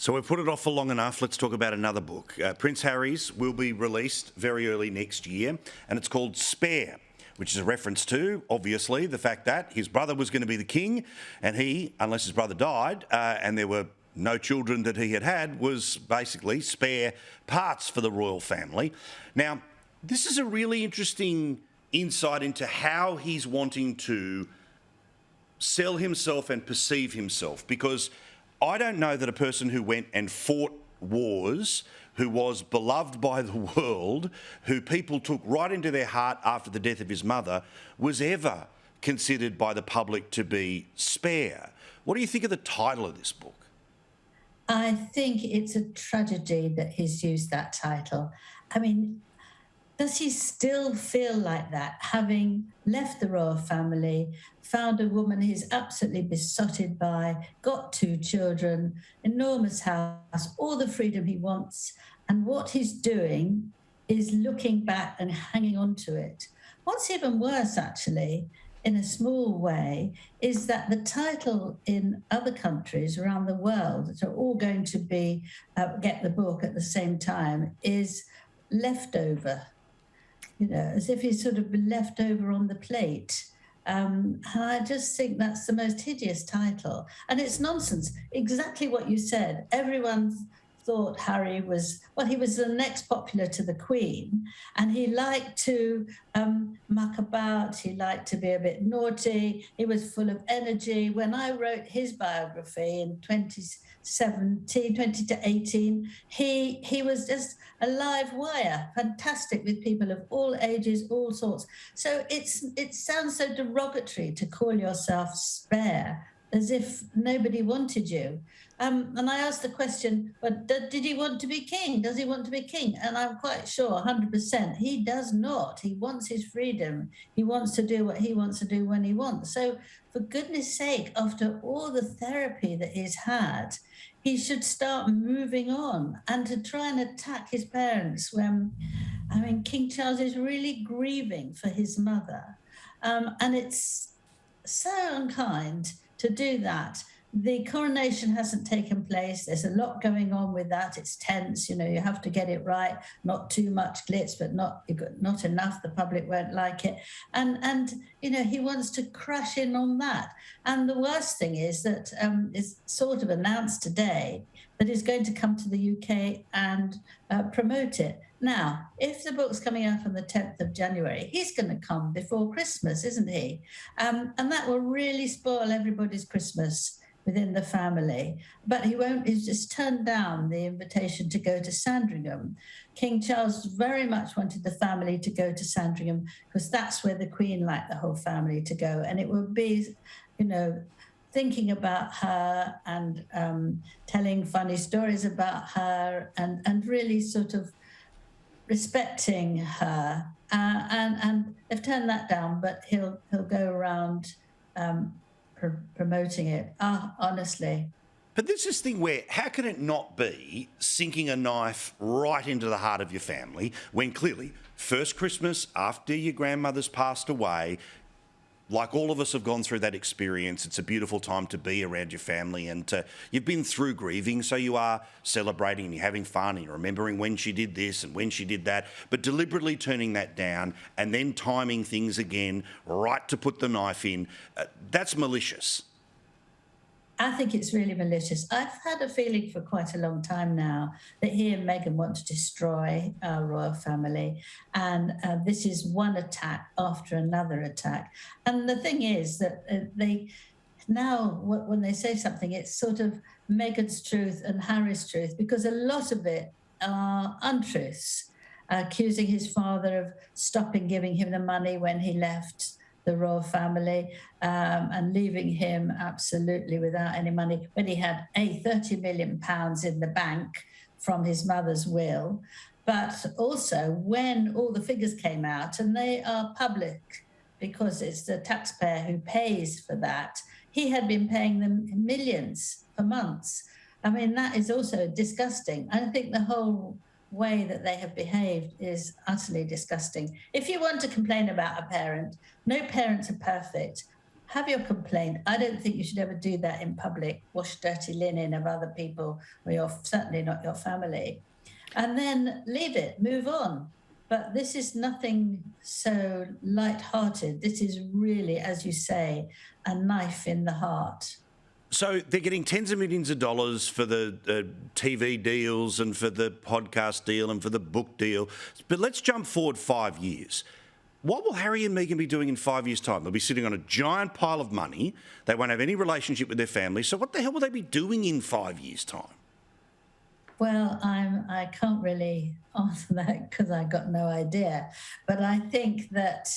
So we've put it off for long enough. Let's talk about another book. Prince Harry's will be released very early next year, and it's called Spare, which is a reference to, obviously, the fact that his brother was going to be the king, and he, unless his brother died, and there were no children that he had, was basically spare parts for the royal family. Now, this is a really interesting insight into how he's wanting to sell himself and perceive himself, because I don't know that a person who went and fought wars, who was beloved by the world, who people took right into their heart after the death of his mother, was ever considered by the public to be spare. What do you think of the title of this book? I think it's a tragedy that he's used that title. I mean, does he still feel like that, having left the royal family, found a woman he's absolutely besotted by, got 2 children, enormous house, all the freedom he wants, and what he's doing is looking back and hanging on to it. What's even worse, actually, in a small way, is that the title in other countries around the world that are all going to be get the book at the same time is Leftover. You know, as if he's sort of been left over on the plate. And I just think that's the most hideous title. And it's nonsense. Exactly what you said. Everyone thought Harry was, well, he was the next popular to the Queen, and he liked to muck about, he liked to be a bit naughty, he was full of energy. When I wrote his biography in 2018, he was just a live wire, fantastic with people of all ages, all sorts. So it sounds so derogatory to call yourself spare, as if nobody wanted you. And I asked the question, but did he want to be king? Does he want to be king? And I'm quite sure, 100%, he does not. He wants his freedom. He wants to do what he wants to do when he wants. So for goodness sake, after all the therapy that he's had, he should start moving on, and to try and attack his parents when, I mean, King Charles is really grieving for his mother. And it's so unkind to do that. The coronation hasn't taken place. There's a lot going on with that. It's tense. You know, you have to get it right. Not too much glitz, but not enough. The public won't like it. And you know, he wants to crash in on that. And the worst thing is that it's sort of announced today that he's going to come to the UK and promote it. Now, if the book's coming out on the 10th of January, he's going to come before Christmas, isn't he? And that will really spoil everybody's Christmas within the family. But he won't, he's just turned down the invitation to go to Sandringham. King Charles very much wanted the family to go to Sandringham because that's where the Queen liked the whole family to go. And it would be, you know, thinking about her and telling funny stories about her and really sort of respecting her. And they've turned that down, but he'll go around promoting it. Honestly. But there's this thing where, how can it not be sinking a knife right into the heart of your family when clearly, first Christmas after your grandmother's passed away, like all of us have gone through that experience, it's a beautiful time to be around your family, and you've been through grieving, so you are celebrating and you're having fun and you're remembering when she did this and when she did that, but deliberately turning that down and then timing things again right to put the knife in, that's malicious. I think it's really malicious. I've had a feeling for quite a long time now that he and Meghan want to destroy our royal family. And this is one attack after another attack. And the thing is that they now, when they say something, it's sort of Meghan's truth and Harry's truth, because a lot of it are untruths, accusing his father of stopping giving him the money when he left the royal family, and leaving him absolutely without any money when he had £30 million in the bank from his mother's will. But also when all the figures came out, and they are public because it's the taxpayer who pays for that, he had been paying them millions for months. I mean, that is also disgusting. I think the whole way that they have behaved is utterly disgusting. If you want to complain about a parent, no parents are perfect. have your complaint. I don't think you should ever do that in public, wash dirty linen of other people, or certainly not your family. And then leave it, move on. But this is nothing so light-hearted. This is really, as you say, a knife in the heart. So they're getting tens of millions of dollars for the TV deals and for the podcast deal and for the book deal. But let's jump forward 5 years. What will Harry and Meghan be doing in 5 years' time? They'll be sitting on a giant pile of money. They won't have any relationship with their family. So what the hell will they be doing in 5 years' time? Well, I can't really answer that because I got no idea. But I think that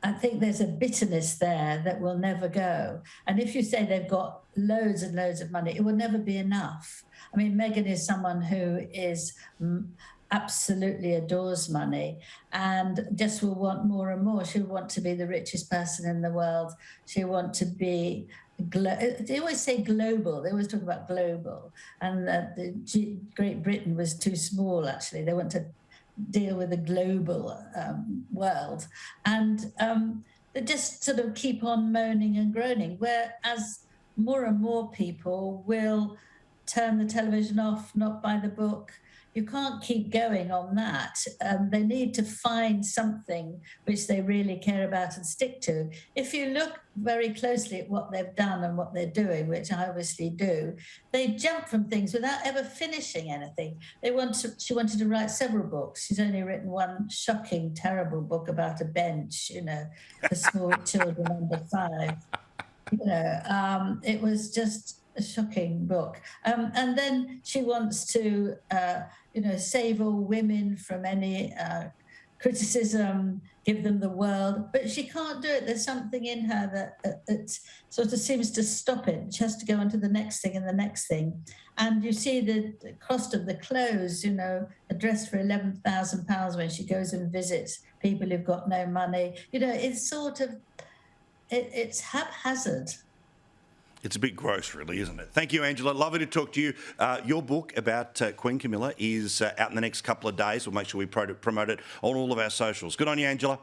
I think there's a bitterness there that will never go. And if you say they've got loads and loads of money, it will never be enough. I mean, Meghan is someone who is absolutely adores money and just will want more and more. She'll want to be the richest person in the world. She'll want to be they always say global. They always talk about global, and Great Britain was too small. Actually, they want to deal with a global world, and they just sort of keep on moaning and groaning. Whereas more and more people will turn the television off, not buy the book. You can't keep going on that. They need to find something which they really care about and stick to. If you look very closely at what they've done and what they're doing, which I obviously do, they jump from things without ever finishing anything. She wanted to write several books. She's only written one shocking, terrible book about a bench, for small children under 5. It was just a shocking book. And then she wants to, save all women from any criticism, give them the world, but she can't do it. There's something in her that sort of seems to stop it. She has to go on to the next thing and the next thing. And you see the cost of the clothes, a dress for £11,000 when she goes and visits people who've got no money. It's sort of, it's haphazard. It's a bit gross, really, isn't it? Thank you, Angela. Lovely to talk to you. Your book about Queen Camilla is out in the next couple of days. We'll make sure we promote it on all of our socials. Good on you, Angela.